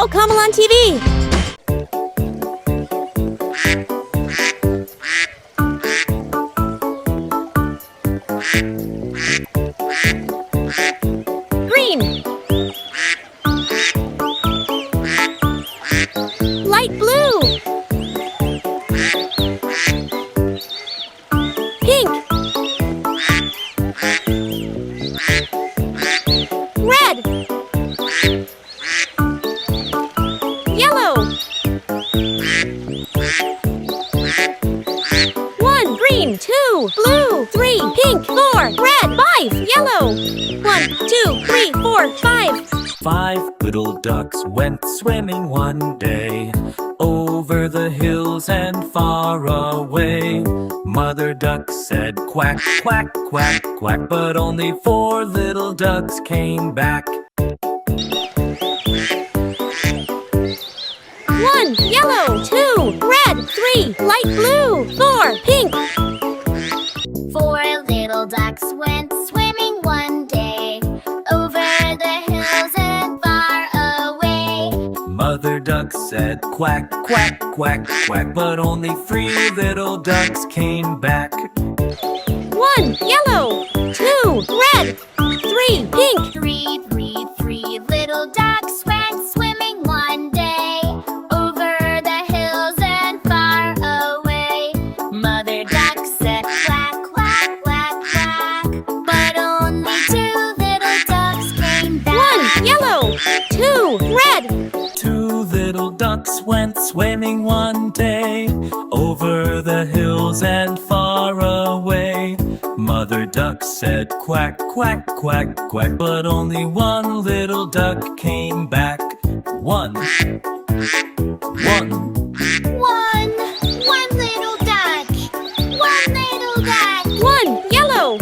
Go Camel on TV! Green. Light blue. Pink. Red. Yellow. 1, green, 2, blue, 3, pink, 4, red, 5, yellow. 1, 2, 3, 4, 5. 5 little ducks went swimming one day, over the hills and far away. Mother duck said quack, quack, quack, quack, but only 4 little ducks came back. 1, yellow, 2, red, 3, light blue, 4, pink. 4 little ducks went swimming one day, over the hills and far away. Mother duck said quack, quack, quack, quack, but only 3 little ducks came back. 1, yellow, 2, red, 3, pink. 3 little ducks went swimming one day, over the hills and far away. Mother duck said quack, quack, quack, quack, but only 2 little ducks came back. 1, yellow, 2, red. 2 little ducks went swimming one day, over the hills and far away. Mother duck said quack, quack, quack, quack, but only 1 little duck came back. 1 little duck. 1 little duck. 1, yellow.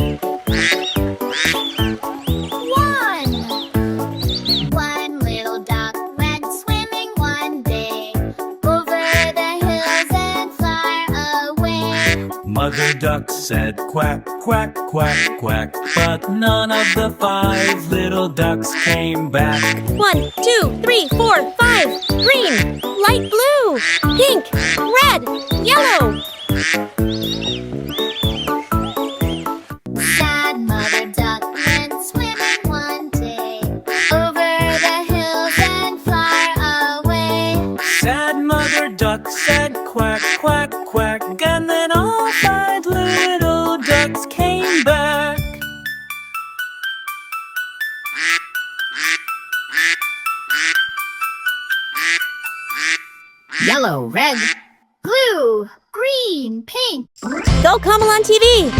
1 little duck went swimming one day, over the hills and far away. Mother duck said quack, quack, quack, quack, but none of the 5 little ducks came back. 1, 2, 3, 4, 5. Green, light blue, pink, red, yellow. Sad mother duck went swimming one day, over the hills and far away. Sad mother duck said quack, quack, quack, and then all 5 little ducks came back. Yellow, red, blue, green, pink. Go Camel on TV!